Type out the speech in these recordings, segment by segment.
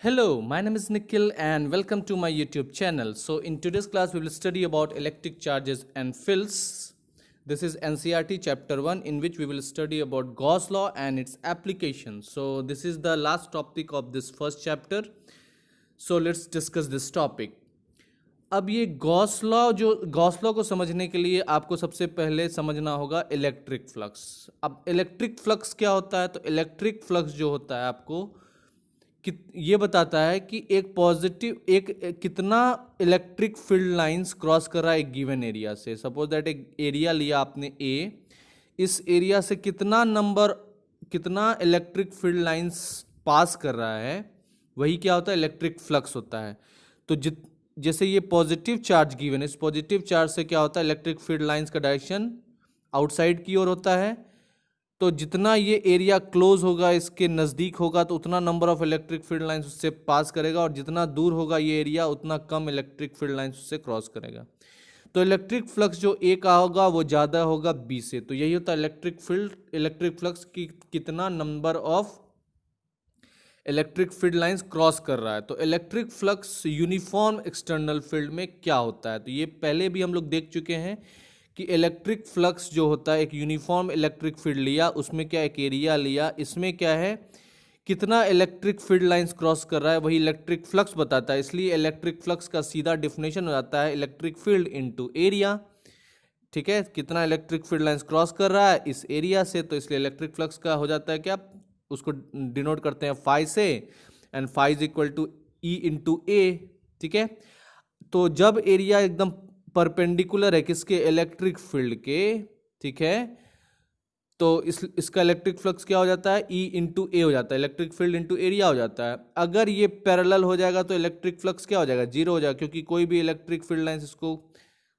Hello, my name is Nikhil and welcome to my YouTube channel. So in today's class we will study about electric charges and fields. This is NCERT chapter 1 in which we will study about Gauss law and its application. So this is the last topic of this first chapter. So let's discuss this topic. अब ये Gauss law को समझने के लिए आपको सबसे पहले समझना होगा इलेक्ट्रिक फ्लक्स. अब इलेक्ट्रिक फ्लक्स क्या होता है? तो इलेक्ट्रिक फ्लक्स जो होता है आपको ये बताता है कि एक कितना इलेक्ट्रिक फील्ड लाइंस क्रॉस कर रहा है एक गिवन एरिया से. सपोज दैट एक एरिया लिया आपने ए, इस एरिया से कितना इलेक्ट्रिक फील्ड लाइंस पास कर रहा है, वही क्या होता है? इलेक्ट्रिक फ्लक्स होता है. तो जैसे ये पॉजिटिव चार्ज गिवन है, इस पॉजिटिव चार्ज से क्या होता है? इलेक्ट्रिक फील्ड लाइंस का डायरेक्शन आउटसाइड की ओर होता है. तो जितना ये एरिया क्लोज होगा, इसके नज़दीक होगा, तो उतना number of electric field lines उससे पास करेगा, और जितना दूर होगा ये एरिया उतना कम इलेक्ट्रिक फील्ड लाइंस उससे क्रॉस करेगा. तो इलेक्ट्रिक फ्लक्स जो ए का होगा वो ज़्यादा होगा बी से. तो यही होता है इलेक्ट्रिक फ्लक्स की कितना number of electric field lines cross कर रहा है. तो electric flux uniform external field में क्या होता है? तो ये पहले भी हम लोग देख चुके हैं कि इलेक्ट्रिक फ्लक्स जो होता है, एक यूनिफॉर्म इलेक्ट्रिक फील्ड लिया, उसमें क्या एक एरिया लिया, इसमें क्या है कितना इलेक्ट्रिक फील्ड लाइंस क्रॉस कर रहा है, वही इलेक्ट्रिक फ्लक्स बताता है. इसलिए इलेक्ट्रिक फ्लक्स का सीधा डिफिनेशन हो जाता है इलेक्ट्रिक फील्ड इनटू एरिया. ठीक है, कितना इलेक्ट्रिक फील्ड लाइंस क्रॉस कर रहा है इस एरिया से, तो इसलिए इलेक्ट्रिक फ्लक्स का हो जाता है क्या, उसको डिनोट करते हैं फाई से, and phi is equal to E into A. ठीक है, तो जब एरिया एकदम परपेंडिकुलर है किसके? इलेक्ट्रिक फील्ड के. ठीक है, तो इसका इलेक्ट्रिक फ्लक्स क्या हो जाता है? ई इंटू ए हो जाता है, इलेक्ट्रिक फील्ड इंटू एरिया हो जाता है. अगर ये पैरेलल हो जाएगा तो इलेक्ट्रिक फ्लक्स क्या हो जाएगा? जीरो हो जाएगा, क्योंकि कोई भी इलेक्ट्रिक फील्ड लाइंस इसको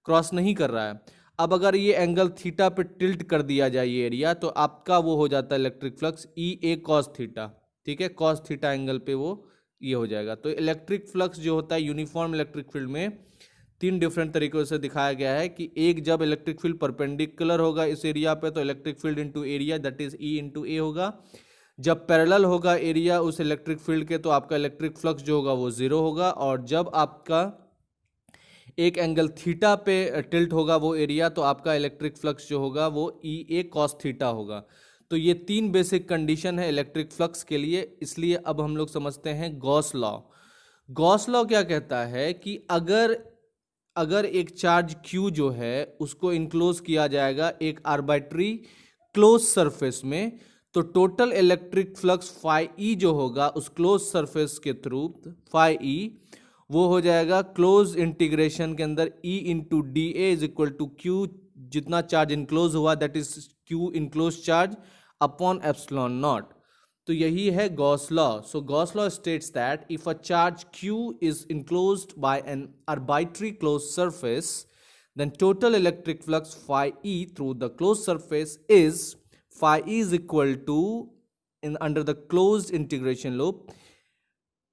क्रॉस नहीं कर रहा है. अब अगर ये एंगल थीटा पे टिल्ट कर दिया जाए ये एरिया, तो आपका वो हो जाता है इलेक्ट्रिक फ्लक्स ई ए कॉस थीटा. ठीक है, कॉस थीटा एंगल पे वो ये हो जाएगा. तो इलेक्ट्रिक फ्लक्स जो होता है यूनिफॉर्म इलेक्ट्रिक फील्ड में तीन डिफरेंट तरीकों से दिखाया गया है कि एक, जब इलेक्ट्रिक फील्ड परपेंडिकुलर होगा इस एरिया पे तो electric field into area that is E into A होगा. जब पैरेलल होगा एरिया उस इलेक्ट्रिक फील्ड के तो आपका इलेक्ट्रिक फ्लक्स जो होगा वो जीरो होगा. और जब आपका एक एंगल थीटा पे टिल्ट होगा वो एरिया, तो आपका इलेक्ट्रिक फ्लक्स जो होगा वो ई ए कॉस थीटा होगा. तो ये तीन बेसिक कंडीशन है इलेक्ट्रिक फ्लक्स के लिए. इसलिए अब हम लोग समझते हैं गॉस लॉ. गॉस लॉ क्या कहता है कि अगर एक चार्ज Q जो है उसको इनक्लोज किया जाएगा एक आर्बिट्री क्लोज सरफेस में, तो total electric flux phi E जो होगा उस क्लोज सरफेस के थ्रू, फाई ई वो हो जाएगा क्लोज इंटीग्रेशन के अंदर E into D A is equal to q, जितना चार्ज इनक्लोज हुआ that is q enclose charge upon epsilon naught. तो यही है Gauss law. So Gauss law states that if a charge Q is enclosed by an arbitrary closed surface, then total electric flux phi E through the closed surface is phi E is equal to, under the closed integration loop,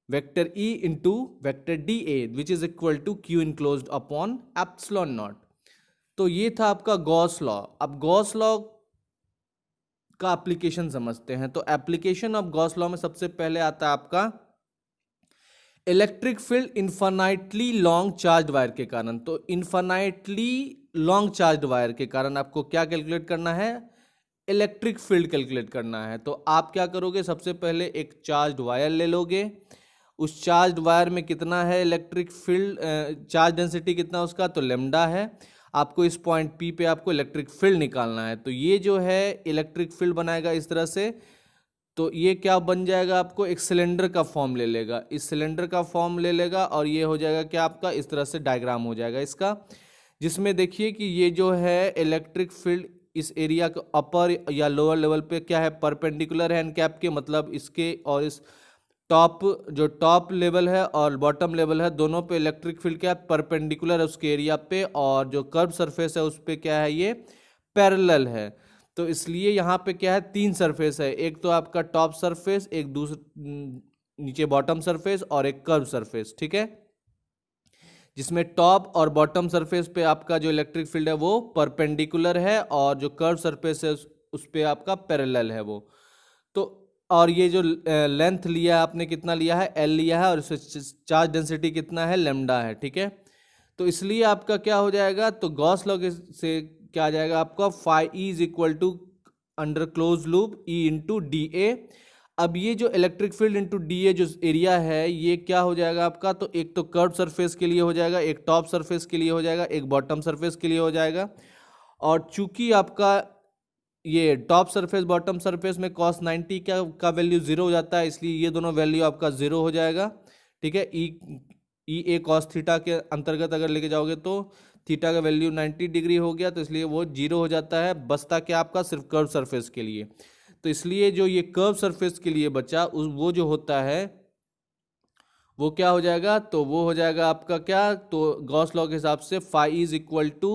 vector E into vector dA, which is equal to Q enclosed upon epsilon naught. तो ये था आपका Gauss law. अब Gauss law का application समझते हैं. तो application of Gauss law में सबसे पहले आता है आपका electric field infinitely long charge wire के कारण. तो इन्फानाइटली लॉन्ग चार्ज वायर के कारण आपको क्या कैलकुलेट करना है? इलेक्ट्रिक फील्ड कैलकुलेट करना है. तो आप क्या करोगे? सबसे पहले एक चार्ज वायर ले लोगे, उस चार्ज वायर में कितना है इलेक्ट्रिक फील्ड, चार्ज डेंसिटी कितना उसका? तो लेमडा है. आपको इस पॉइंट P पे आपको इलेक्ट्रिक फील्ड निकालना है. तो ये जो है इलेक्ट्रिक फील्ड बनाएगा इस तरह से. तो ये क्या बन जाएगा? आपको एक सिलेंडर का फॉर्म ले लेगा, इस सिलेंडर का फॉर्म ले लेगा, और ये हो जाएगा क्या आपका, इस तरह से डायग्राम हो जाएगा इसका, जिसमें देखिए कि ये जो है इलेक्ट्रिक फील्ड इस एरिया के अपर या लोअर लेवल पे क्या है? परपेंडिकुलर है एन कैप के, मतलब इसके और इस टॉप लेवल है और बॉटम लेवल है दोनों पे इलेक्ट्रिक फील्ड क्या है? परपेंडिकुलर है उसके एरिया पे, और जो कर्व सरफेस है उस पे क्या है? ये पैरेलल है. तो इसलिए यहाँ पे क्या है? तीन सरफेस है, एक तो आपका टॉप सरफेस, एक नीचे बॉटम सरफेस, और एक कर्व सरफेस. ठीक है, जिसमें टॉप और बॉटम सरफेस पे आपका जो इलेक्ट्रिक फील्ड है वो परपेंडिकुलर है, और जो कर्व सरफेस है उस पे आपका पैरेलल है वो. तो और ये जो लेंथ लिया है आपने कितना लिया है, एल लिया है, और इससे चार्ज डेंसिटी कितना है, लेमडा है, ठीक है। तो इसलिए आपका क्या हो जाएगा, तो गॉस लॉ से क्या आ जाएगा आपका, phi E is equal to under close loop E into D A. अब ये जो electric field into D A जो एरिया है ये क्या हो जाएगा आपका, तो एक तो कर्व सरफेस के लिए हो जाएगा, एक टॉप सरफेस के लिए हो जाएगा, एक बॉटम सरफेस के लिए हो जाएगा। और चूंकि आपका ये टॉप सरफेस बॉटम सरफेस में cos 90 का वैल्यू जीरो हो जाता है, इसलिए ये दोनों वैल्यू आपका जीरो हो जाएगा, ठीक है। ई ए कॉस थीटा के अंतर्गत अगर लेके जाओगे तो थीटा का वैल्यू 90 डिग्री हो गया, तो इसलिए वो जीरो हो जाता है, बचता क्या आपका सिर्फ कर्व सरफेस के लिए। तो इसलिए जो ये कर्व सरफेस के लिए बचा वो जो होता है वो क्या हो जाएगा, तो वो हो जाएगा आपका क्या, तो गॉस लॉ के हिसाब से फाई इज इक्वल टू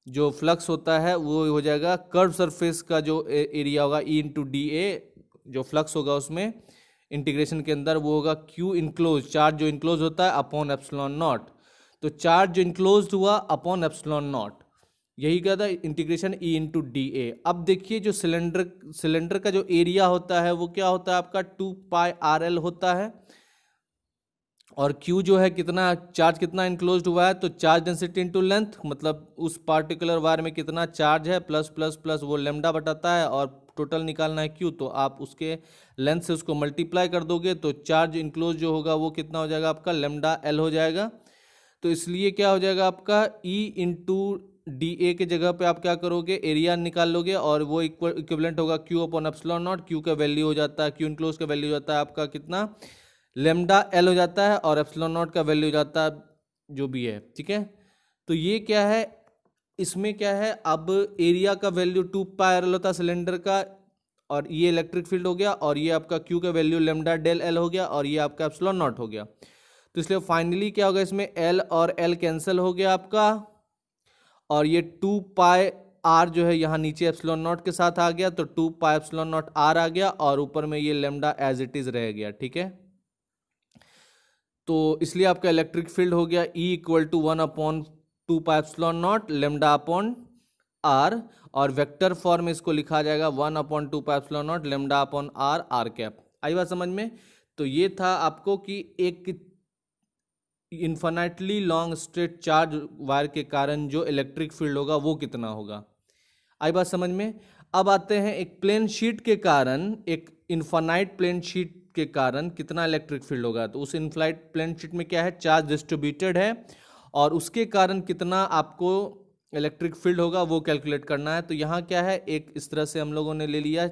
जो फ्लक्स होता है वो हो जाएगा कर्व सरफेस का जो एरिया होगा ई इंटू डी ए, जो फ्लक्स होगा उसमें इंटीग्रेशन के अंदर वो होगा क्यू इनक्लोज, चार्ज जो इनक्लोज होता है अपॉन एप्सिलॉन नॉट। तो चार्ज जो इनक्लोज हुआ अपॉन एप्सिलॉन नॉट, यही क्या था integration E into D A. अब देखिए जो सिलेंडर का जो एरिया होता है वो क्या होता है आपका 2 पाई आर एल होता है, और Q जो है कितना चार्ज कितना इनक्लोज्ड हुआ है, तो चार्ज डेंसिटी इनटू लेंथ, मतलब उस पार्टिकुलर वायर में कितना चार्ज है प्लस प्लस प्लस वो लेमडा बताता है, और टोटल निकालना है Q, तो आप उसके लेंथ से उसको मल्टीप्लाई कर दोगे तो चार्ज इनक्लोज जो होगा वो कितना हो जाएगा आपका लेमडा एल हो जाएगा। तो इसलिए क्या हो जाएगा आपका E इंटू डी ए के जगह पे आप क्या करोगे, एरिया निकाल लोगे, और वो इक्विवेलेंट होगा Q upon epsilon not. Q का वैल्यू हो जाता है, Q इनक्लोज का वैल्यू हो जाता है आपका कितना, लेमडा एल हो जाता है, और एप्सिलॉन नॉट का वैल्यू हो जाता है जो भी है, ठीक है। तो ये क्या है, इसमें क्या है, अब एरिया का वैल्यू 2 पाई आर एल होता है सिलेंडर का, और ये इलेक्ट्रिक फील्ड हो गया, और ये आपका क्यू का वैल्यू लेमडा डेल एल हो गया, और ये आपका एप्सिलॉन नॉट हो गया। तो इसलिए फाइनली क्या होगा, इसमें एल और एल कैंसिल हो गया आपका, और ये 2 पाई आर जो है यहाँ नीचे एप्सिलॉन नॉट के साथ आ गया, तो 2 पाई एप्सिलॉन नॉट आर आ गया, और ऊपर में ये लेमडा एज इट इज रह गया, ठीक है। तो इसलिए आपका इलेक्ट्रिक फील्ड हो गया E equal to 1 upon 2 pi epsilon naught lambda upon R, और वेक्टर फॉर्म में इसको लिखा जाएगा 1 upon 2 pi epsilon naught lambda upon R R cap. आई बात समझ में। तो ये था आपको कि एक infinitely long straight charge wire के कारण जो इलेक्ट्रिक फील्ड होगा वो कितना होगा। आई बात समझ में। अब आते हैं एक प्लेन शीट के कारण, एक इन्फिनाइट प्लेन शीट के कारण कितना इलेक्ट्रिक फील्ड होगा। तो उस इनफ्लाइट प्लेन शीट में क्या है, चार्ज डिस्ट्रीब्यूटेड है, और उसके कारण कितना आपको इलेक्ट्रिक फील्ड होगा वो कैलकुलेट करना है। तो यहाँ क्या है, एक इस तरह से हम लोगों ने ले लिया,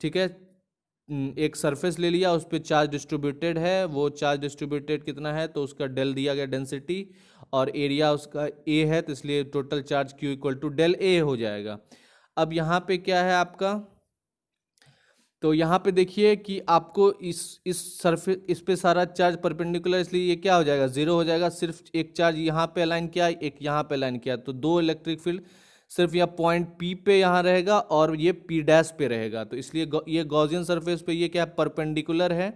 ठीक है, एक सरफेस ले लिया, उस पर चार्ज डिस्ट्रीब्यूटेड है, वो चार्ज डिस्ट्रीब्यूटेड कितना है, तो उसका डेल दिया गया डेंसिटी, और एरिया उसका ए है, तो इसलिए total charge Q equal to del A हो जाएगा। अब यहाँ पे क्या है आपका, तो यहाँ पे देखिए कि आपको इस सरफेस इस पे सारा चार्ज परपेंडिकुलर, इसलिए ये क्या हो जाएगा, जीरो हो जाएगा। सिर्फ एक चार्ज यहाँ पे अलाइन किया, एक यहाँ पे अलाइन किया, तो दो इलेक्ट्रिक फील्ड सिर्फ यहाँ पॉइंट P पे यहाँ रहेगा, और ये P डैश पे रहेगा। तो इसलिए ये गॉसियन सरफेस पे ये क्या परपेंडिकुलर है,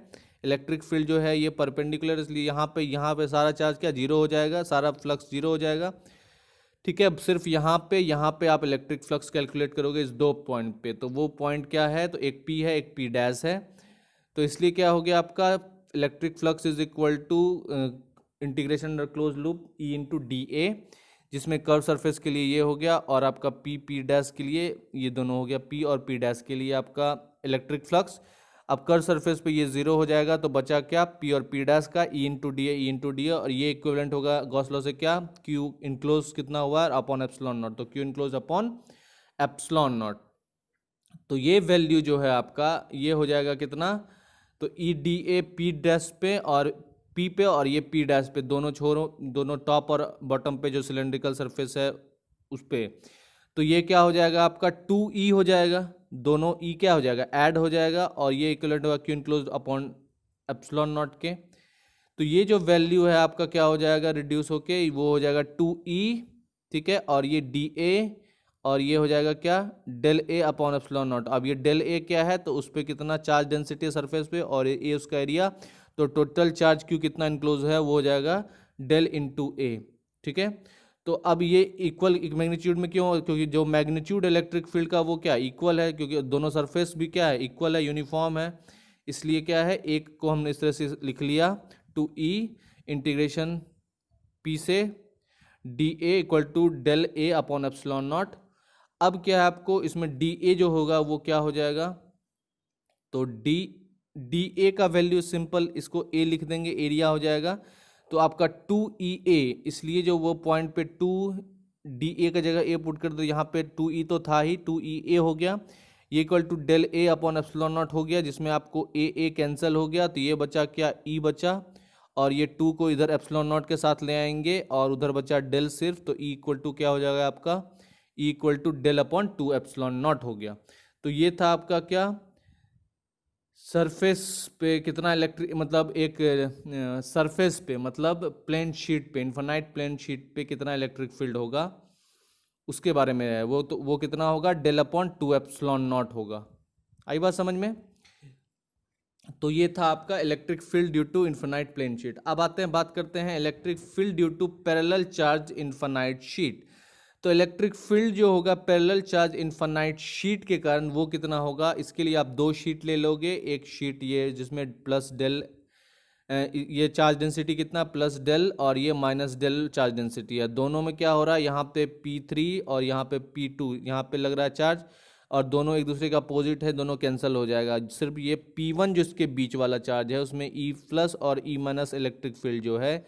इलेक्ट्रिक फील्ड जो है ये परपेंडिकुलर, इसलिए यहाँ पे सारा चार्ज क्या जीरो हो जाएगा, सारा फ्लक्स जीरो हो जाएगा, ठीक है। अब सिर्फ यहाँ पे आप इलेक्ट्रिक फ्लक्स कैलकुलेट करोगे इस दो पॉइंट पे, तो वो पॉइंट क्या है, तो एक P है एक P डैश है। तो इसलिए क्या हो गया आपका, electric flux is equal to integration under close loop E into D A, जिसमें कर्व सरफेस के लिए ये हो गया, और आपका P डैश के लिए ये दोनों हो गया, P और P डैश के लिए आपका इलेक्ट्रिक फ्लक्स। अब कर्व सरफेस पे ये जीरो हो जाएगा, तो बचा क्या, P और P डैश का E इंटू डी ए, और ये इक्विवेलेंट होगा गॉस लॉ से क्या, Q इनक्लोज कितना हुआ अपॉन एप्सिलॉन नॉट, तो Q enclose upon epsilon naught. तो ये वैल्यू जो है आपका ये हो जाएगा कितना, तो E D A P dash पे और P पे, और ये P डैश पे, दोनों छोरों दोनों टॉप और बॉटम पे जो सिलेंड्रिकल सरफेस है उस पे। तो ये क्या हो जाएगा आपका 2E हो जाएगा, दोनों E क्या हो जाएगा, ऐड हो जाएगा, और ये इक्विवेलेंट होगा Q enclose upon epsilon not के। तो ये जो वैल्यू है आपका क्या हो जाएगा, रिड्यूस होके वो हो जाएगा 2E, ठीक है, और ये DA, और ये हो जाएगा क्या, del A upon epsilon naught. अब ये डेल ए क्या है, तो उस पर कितना चार्ज डेंसिटी है सरफेस पे, और ए उसका एरिया, तो टोटल चार्ज क्यू कितना इनक्लोज है वो हो जाएगा डेल इंटू ए, ठीक है। तो अब ये इक्वल मैग्नीट्यूड में क्यों, क्योंकि जो मैग्नीट्यूड इलेक्ट्रिक फील्ड का वो क्या इक्वल है, क्योंकि दोनों सरफेस भी क्या है इक्वल है, यूनिफॉर्म है, इसलिए क्या है एक को हमने इस तरह से लिख लिया टू ई इंटीग्रेशन पी से d A equal to del A upon epsilon naught. अब क्या है आपको इसमें डी ए जो होगा वो क्या हो जाएगा, तो डी ए का वैल्यू सिंपल इसको ए लिख देंगे, एरिया हो जाएगा। तो आपका 2EA, इसलिए जो वो पॉइंट पे 2DA का जगह ए पुट कर दो, यहाँ पे 2E तो था ही, 2EA हो गया, ये equal to del A upon epsilon naught हो गया, जिसमें आपको ए कैंसिल हो गया, तो ये बचा क्या ई बचा, और ये 2 को इधर एप्सिलॉन नॉट के साथ ले आएंगे और उधर बचा डेल सिर्फ, तो ई इक्वल टू क्या हो जाएगा आपका E equal to del upon 2 epsilon naught हो गया। तो ये था आपका क्या सरफेस पे कितना इलेक्ट्रिक, मतलब एक सरफेस पे मतलब प्लेन शीट पे, इन्फिनाइट प्लेन शीट पे कितना इलेक्ट्रिक फील्ड होगा उसके बारे में है वो। तो वो कितना होगा डेल अपॉन 2 एप्सिलॉन नॉट होगा। आई बात समझ में। तो ये था आपका electric field due to infinite plane sheet. अब आते हैं बात करते हैं electric field due to parallel charge infinite sheet. तो इलेक्ट्रिक फील्ड जो होगा पैरेलल चार्ज इन्फिनाइट शीट के कारण वो कितना होगा, इसके लिए आप दो शीट ले लोगे, एक शीट ये जिसमें प्लस डेल ये चार्ज डेंसिटी कितना प्लस डेल और ये माइनस डेल चार्ज डेंसिटी है, दोनों में क्या हो रहा है यहाँ पे P3 और यहाँ पे P2 यहाँ पे लग रहा है चार्ज, और दोनों एक दूसरे का अपोजिट है, दोनों कैंसिल हो जाएगा, सिर्फ ये P1 जो इसके बीच वाला चार्ज है उसमें E प्लस और E माइनस इलेक्ट्रिक फील्ड जो है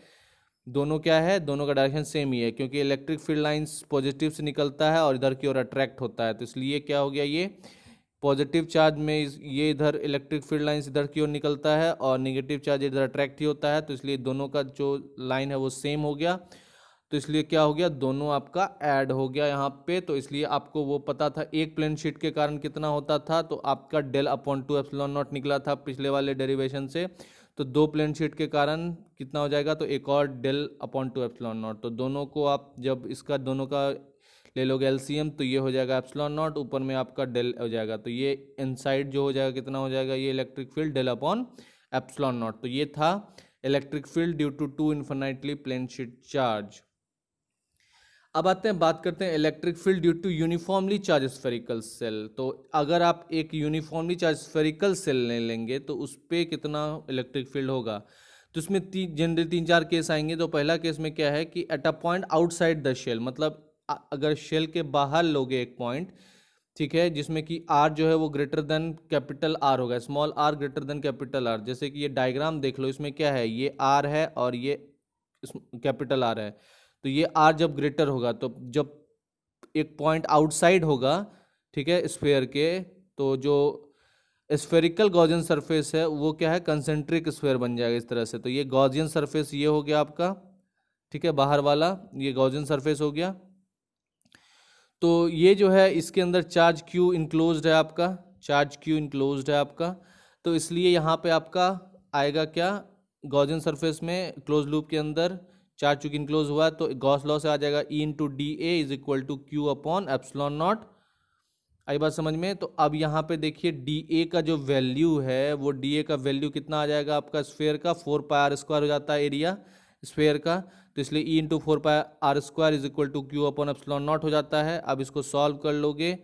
दोनों क्या है, दोनों का डायरेक्शन सेम ही है, क्योंकि इलेक्ट्रिक फील्ड लाइंस पॉजिटिव से निकलता है और इधर की ओर अट्रैक्ट होता है, तो इसलिए क्या हो गया ये पॉजिटिव चार्ज में ये इधर इलेक्ट्रिक फील्ड लाइंस इधर की ओर निकलता है और नेगेटिव चार्ज इधर अट्रैक्ट ही होता है, तो इसलिए दोनों का जो लाइन है वो सेम हो गया, तो इसलिए क्या हो गया दोनों आपका ऐड हो गया यहाँ पे। तो इसलिए आपको वो पता था एक प्लेन शीट के कारण कितना होता था, तो आपका डेल अपॉन 2 एप्सिलॉन नॉट निकला था पिछले वाले डेरिवेशन से, तो दो प्लेन शीट के कारण कितना हो जाएगा, तो एक और डेल अपॉन 2 एप्सिलॉन नॉट, तो दोनों को आप जब इसका दोनों का ले लोगे एलसीएम तो ये हो जाएगा एप्सिलॉन नॉट, ऊपर में आपका डेल हो जाएगा, तो ये इनसाइड जो हो जाएगा कितना हो जाएगा ये electric field del upon epsilon naught. तो ये था electric field due to 2 infinitely plane sheet charge. अब आते हैं बात करते हैं electric field due to uniformly charge spherical shell. तो अगर आप एक यूनिफॉर्मली चार्ज स्फेरिकल सेल ले लेंगे तो उस पर कितना इलेक्ट्रिक फील्ड होगा, तो इसमें जनरली 3-4 केस आएंगे। तो पहला केस में क्या है कि at a point outside the shell, मतलब अगर शेल के बाहर लोगे एक पॉइंट, ठीक है, जिसमें कि आर जो है वो ग्रेटर देन कैपिटल आर होगा, small r greater than capital R, जैसे कि ये डायग्राम देख लो, इसमें क्या है ये आर है और ये कैपिटल आर है, तो ये आर जब ग्रेटर होगा तो जब एक पॉइंट आउटसाइड होगा, ठीक है, स्फेयर के, तो जो स्फेरिकल गॉसियन सरफेस है वो क्या है कंसेंट्रिक स्फेयर बन जाएगा इस तरह से। तो ये गॉसियन सरफेस ये हो गया आपका, ठीक है, बाहर वाला ये गॉसियन सरफेस हो गया। तो ये जो है इसके अंदर चार्ज क्यू इनक्लोज्ड है आपका, चार्ज क्यू इनक्लोज्ड है आपका, तो इसलिए यहाँ पे आपका आएगा क्या गॉसियन सरफेस में क्लोज लूप के अंदर चार्ज चूंकि इनक्लोज हुआ तो गॉस लॉ से आ जाएगा E into D A is equal to Q upon epsilon naught. आई बात समझ में। तो अब यहाँ पे देखिए डी ए का जो वैल्यू है वो डी ए का वैल्यू कितना आ जाएगा आपका स्फेयर का 4πr² हो जाता है एरिया स्फेयर का, तो इसलिए E into 4πr² is equal to Q upon epsilon naught हो जाता है। अब इसको सॉल्व कर लोगे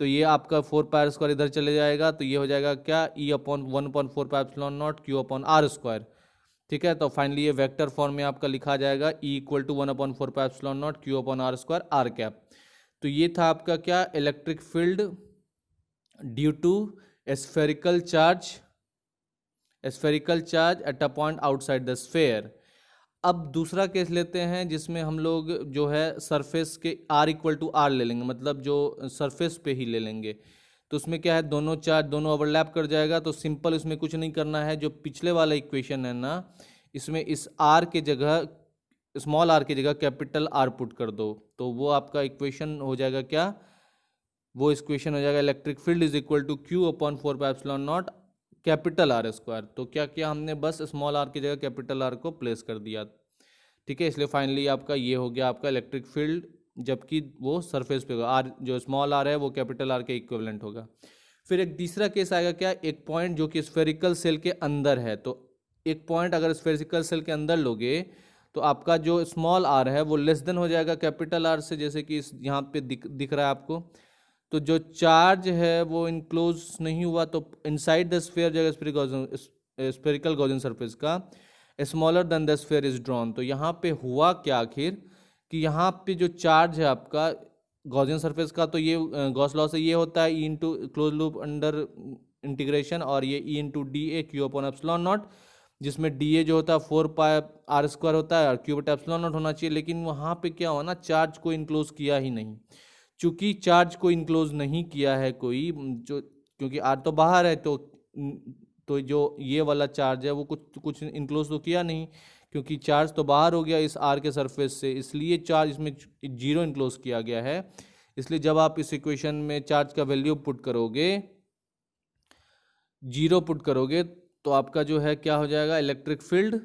तो ये आपका 4πr² इधर चले जाएगा, तो ये हो जाएगा क्या ई upon 1/4 epsilon naught q upon r², ठीक है। तो फाइनली ये वेक्टर फॉर्म में आपका लिखा जाएगा E equal to 1/4 epsilon naught q upon r² r cap. तो ये था आपका क्या electric field due to spherical charge at a point outside the sphere. अब दूसरा केस लेते हैं जिसमें हम लोग जो है सरफेस के r इक्वल टू आर ले लेंगे, मतलब जो सरफेस पे ही ले लेंगे, तो उसमें क्या है दोनों चार्ज दोनों ओवरलैप कर जाएगा। तो सिंपल इसमें कुछ नहीं करना है, जो पिछले वाला इक्वेशन है ना इसमें इस r के जगह स्मॉल r की जगह कैपिटल R पुट कर दो, तो वो आपका इक्वेशन हो जाएगा क्या, वो इक्वेशन हो जाएगा electric field is equal to Q upon 4 epsilon naught capital R²। तो क्या किया हमने बस स्मॉल r की जगह कैपिटल R को प्लेस कर दिया, ठीक है। इसलिए फाइनली आपका ये हो गया आपका इलेक्ट्रिक फील्ड, जबकि वो सरफेस पे होगा, आर जो स्मॉल r है वो कैपिटल R के इक्विवेलेंट होगा। फिर एक तीसरा केस आएगा क्या, एक पॉइंट जो कि स्फेरिकल सेल के अंदर है, तो एक पॉइंट अगर स्फेरिकल सेल के अंदर लोगे तो आपका जो स्मॉल आर है वो लेस देन हो जाएगा कैपिटल आर से, जैसे कि इस यहाँ पे दिख रहा है आपको। तो जो चार्ज है वो इनक्लोज नहीं हुआ, तो इनसाइड द स्फीयर जगह स्फेरिकल गॉसियन सरफेस का smaller than the sphere is drawn. तो यहाँ पे हुआ क्या आखिर कि यहाँ पे जो चार्ज है आपका गॉसियन सरफेस का, तो ये गॉस लॉ से ये होता है E into close loop under integration, और ये ई into D A Q upon epsilon not, जिसमें डी ए जो होता है 4 पाई r² होता है और क्यू बटा एप्सिलॉन नॉट होना चाहिए। लेकिन वहाँ पे क्या हुआ ना, चार्ज को इनक्लोज किया ही नहीं। चूंकि चार्ज को इनक्लोज नहीं किया है कोई, जो क्योंकि आर तो बाहर है, तो जो ये वाला चार्ज है वो कुछ इनक्लोज तो किया नहीं, क्योंकि चार्ज तो बाहर हो गया इस आर के सरफेस से, इसलिए चार्ज इसमें 0 इनक्लोज किया गया है। इसलिए जब आप इस इक्वेशन में चार्ज का वैल्यू पुट करोगे, 0 पुट करोगे, तो आपका जो है क्या हो जाएगा, इलेक्ट्रिक फील्ड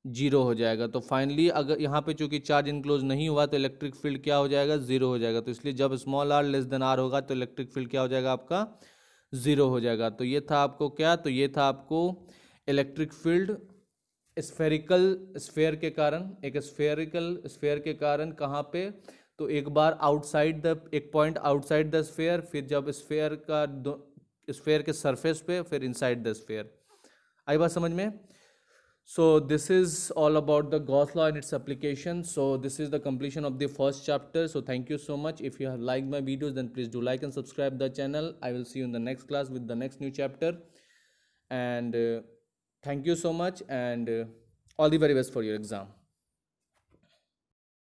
0 हो जाएगा। तो फाइनली अगर यहाँ पे चूंकि चार्ज इनक्लोज नहीं हुआ तो इलेक्ट्रिक फील्ड क्या हो जाएगा, 0 हो जाएगा। तो इसलिए जब small r less than R होगा तो इलेक्ट्रिक फील्ड क्या हो जाएगा आपका, 0 हो जाएगा। तो ये था आपको क्या, तो ये था आपको इलेक्ट्रिक फील्ड स्फेयर के कारण, एक स्फेरिकल स्फेयर के कारण कहाँ पे, तो एक बार आउटसाइड द, एक पॉइंट आउटसाइड द स्फेयर, फिर जब स्फेयर के सरफेस पे, फिर इनसाइड द स्फेयर। आई बात समझ में? So this is all about the Gauss law and its application. So this is the completion of the first chapter. So thank you so much. If you have liked my videos, then please do like and subscribe the channel. I will see you in the next class with the next new chapter. And thank you so much, and all the very best for your exam.